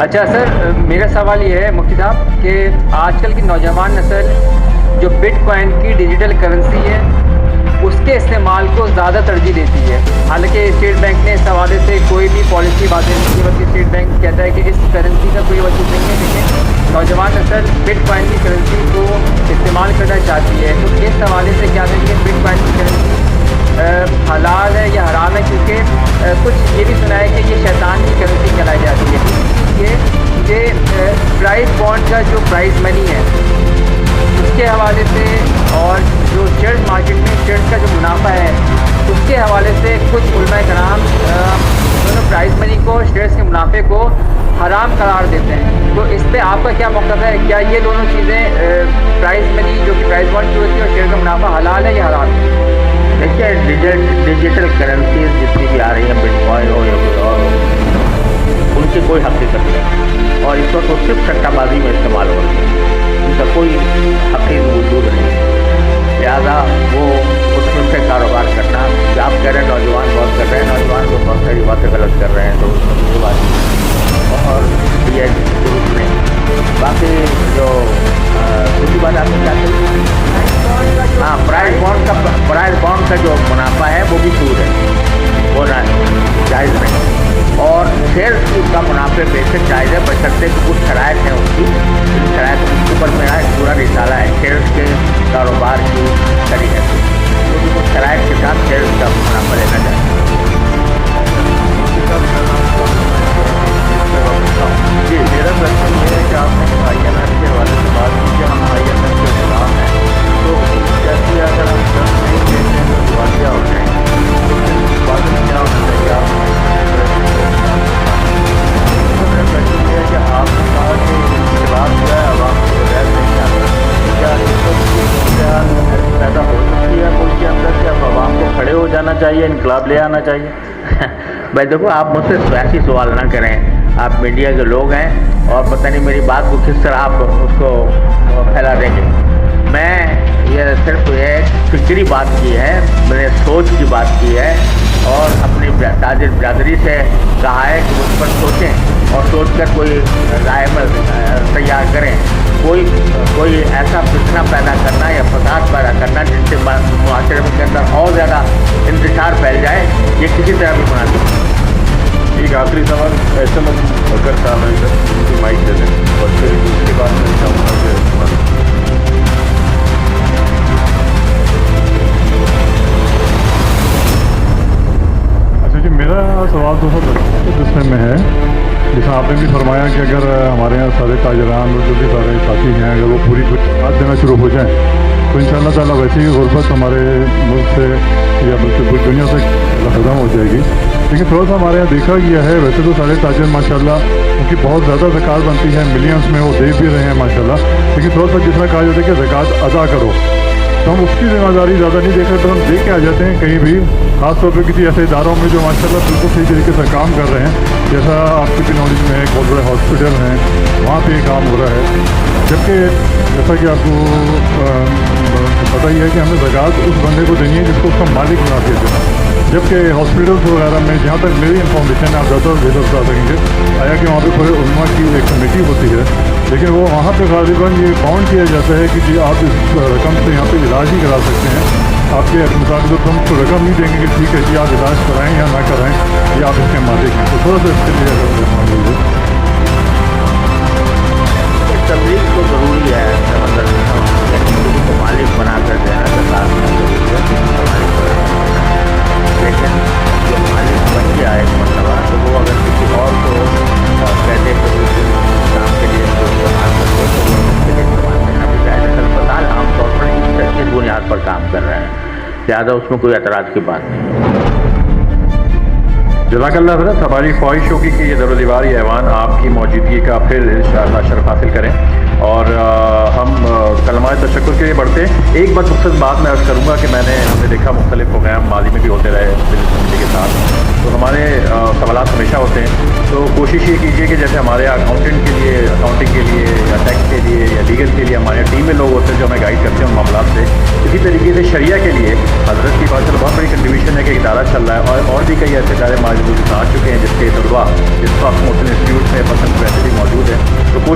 اچھا سر، میرا سوال یہ ہے مفتی صاحب کہ آج کل کی نوجوان نسل جو بٹ کوائن کی ڈیجیٹل کرنسی ہے اس کے استعمال کو زیادہ ترجیح دیتی ہے، حالانکہ اسٹیٹ بینک نے اس حوالے سے کوئی بھی پالیسی واضح نہیں کی، بلکہ اسٹیٹ بینک کہتا ہے کہ اس کرنسی کا کوئی وجود نہیں ہے، لیکن نوجوان نسل بٹ کوائن کی کرنسی کو استعمال کرنا چاہتی ہے۔ تو اس حوالے سے کیا دیں گے بٹ کوائن کی کرنسی حلال ہے یا حرام ہے؟ کیونکہ کچھ یہ بھی سنا ہے کہ یہ شیطان کی کرنسی کہلائی جاتی ہے، کہ پرائز بانڈ کا جو پرائز منی ہے اس کے حوالے سے اور جو شیئرز مارکیٹ میں شیئرز کا جو منافع ہے اس کے حوالے سے کچھ علماء کرام دونوں پرائز منی کو شیئرز کے منافع کو حرام قرار دیتے ہیں۔ تو اس پہ آپ کا کیا موقف ہے؟ کیا یہ دونوں چیزیں پرائز منی جو کہ پرائز بانڈ کی ہوتی ہے اور شیئر کا منافع حلال ہے یا حرام ہے؟ دیکھیے ڈیجیٹل کرنسیز جتنی بھی آ رہی ہیں، بٹ کوائن ہو یا کوئی اور ہو، ان کی کوئی حقیقت نہیں، اور اس وقت وہ صرف سٹہ بازی میں استعمال ہو رہی ہے، ان کا کوئی حقیقی وجود نہیں ہے، لہٰذا وہ اس میں سے کاروبار کرنا، آپ کہہ رہے ہیں نوجوان بہت کر رہے ہیں، نوجوان کو بہت ساری باتیں غلط کر رہے ہیں، تو اس میں یہ بات نہیں اور یہ درست نہیں۔ باقی جو دوسری بات آپ نے کیا کہی؟ ہاں، پرائز بانڈ کا جو منافع ہے وہ بھی سود ہے، وہ جائز نہیں، اور شیئرز کا منافع بے شک جائز ہے، بشرطے کہ کچھ شرائط ہیں اس کی، ان شرائط کے اوپر میرا ایک پورا رسالہ ہے شیئرز کے کاروبار کی طریقے سے، کیونکہ کچھ شرائط کے ساتھ شیئرز کا منافع لینا چاہیے۔ جی، میرا کوشچن یہ ہے کہ آپ نے آئی ایم ایف کے حوالے سے بات کی کہ ہم آئی ایم ایف کے خلاف ہیں، تو جیسے اگر ہم 10 نہیں دیتے ہیں تو دیوالیہ ہو جائیں گے، تو پھر بعد میں کیا ہونا چاہیے؟ آپ میرا کوشچن یہ ہے کہ آپ نے کہا کہ انقلاب جو ہے عوام کے بغیر نہیں آتا، کیا اس وقت کی صورتحال پیدا ہو سکتی ہے ملک کے اندر کہ اب عوام کو کھڑے ہو جانا چاہیے، انقلاب لے آنا چاہیے؟ بھائی دیکھو، آپ مجھ سے سیاسی سوال نہ کریں، آپ میڈیا کے لوگ ہیں اور پتہ نہیں میری بات کو کس طرح آپ اس کو پھیلا دیں گے۔ میں یہ صرف ایک فکری بات کی ہے، میں نے سوچ کی بات کی ہے، اور اپنی تاجر برادری سے کہا ہے کہ اس پر سوچیں اور سوچ کر کوئی رائے تیار کریں۔ کوئی ایسا فتنہ پیدا کرنا یا فساد پیدا کرنا جس سے معاشرے کے اندر اور زیادہ انتشار پھیل جائے، یہ کسی طرح بھی مناسب نہیں۔ ایک آخری سوال ایسا میں فکر صاحب ہیں سر، ان کی مائک دے دیں اور پھر دوسری بات میں چاہوں گا کہ اچھا جی، میرا سوال تو سر میں ہے، جیسا آپ نے بھی فرمایا کہ اگر ہمارے یہاں سارے تاجران اور جو بھی سارے ساتھی ہیں اگر وہ پوری ساتھ دینا شروع ہو جائیں تو ان شاء اللہ تعالیٰ ویسے ہی غربت ہمارے ملک سے یا بلکہ پوری دنیا سے ختم ہو جائے گی۔ لیکن تھوڑا سا ہمارے یہاں دیکھا گیا ہے، ویسے تو سارے تاجر ماشاء اللہ ان کی بہت زیادہ زکوٰۃ بنتی ہے، ملینس میں وہ دے بھی رہے ہیں ماشاء اللہ، لیکن تھوڑا سا جس طرح کہا جاتا ہے کہ زکوٰۃ ادا کرو، تو ہم اس کی ذمہ داری زیادہ نہیں دیکھ رہے، تو ہم دے کے آ جاتے ہیں کہیں بھی، خاص طور پہ کسی ایسے اداروں میں جو ماشاء اللہ بالکل صحیح طریقے سے کام کر رہے ہیں، جیسا آپ کی بھی نالج میں ہے بہت بڑے ہاسپٹل ہیں وہاں پہ یہ کام ہو رہا ہے، جبکہ جیسا کہ آپ کو پتہ ہی ہے کہ ہمیں زکوٰۃ اس بندے کو دینی ہے جس کو اس کا مالک بنا کے دے، جبکہ ہاسپٹلس وغیرہ میں جہاں تک میری انفارمیشن ہے، آپ زیادہ بہتر بتا سکیں گے، آیا کہ وہاں پہ پورے علماء کی ایک کمیٹی ہوتی ہے، لیکن وہ وہاں پہ غالباً یہ باؤنڈ کیا جاتا ہے کہ جی آپ اس رقم سے یہاں پہ علاج نہیں کرا سکتے ہیں، آپ کے مطابق ہم کو رقم نہیں دیں گے کہ ٹھیک ہے جی آپ علاج کرائیں یا نہ کرائیں، یہ آپ اس کے مالک ہیں، تو تھوڑا سا اس کے لیے مان لیجیے۔ تبلیغ تو ضروری ہے، مطلب کسی کو مالک بنا کر دینا سرکار میں ضروری ہے، لیکن جو مالک بن گیا ہے ایک مرتبہ، تو وہ اگر کسی اور کو کہتے کہ کام کے لیے استعمال کرتے تو وہ اس کے لیے استعمال کرنا بھی چاہیے۔ اسپتال عام طور پر اس بنیاد پر کام کر رہے ہیں، لہٰذا اس میں کوئی اعتراض کی بات نہیں۔ جزاک اللہ حضرت، ہماری خواہش ہوگی کہ یہ در و دیوار یہ ایوان آپ کی موجودگی کا پھر انشاءاللہ شرف حاصل کریں، اور ہم کلمہ تشکر کے لیے بڑھتے ہیں۔ ایک بات مختصر بات میں عرض کروں گا کہ ہم نے دیکھا مختلف پروگرام ماضی میں بھی ہوتے رہے بزنس کمیٹی کے ساتھ، تو ہمارے سوالات ہمیشہ ہوتے ہیں، تو کوشش یہ کیجیے کہ جیسے ہمارے اکاؤنٹنٹ کے لیے، اکاؤنٹنگ کے لیے یا ٹیکس کے لیے یا لیگل کے لیے ہمارے ٹیم میں لوگ ہوتے ہیں جو ہمیں گائیڈ کرتے ہیں ان معاملات سے، اسی طریقے سے شریعہ کے لیے حضرت کی بات بہت بڑی کنٹریبیوشن ہے کہ ادارہ چل رہا ہے، اور بھی کئی ایسے ادارے موجود آ چکے ہیں جس کے طلباء جس وقت مسلم انسٹیٹیوٹ میں پسند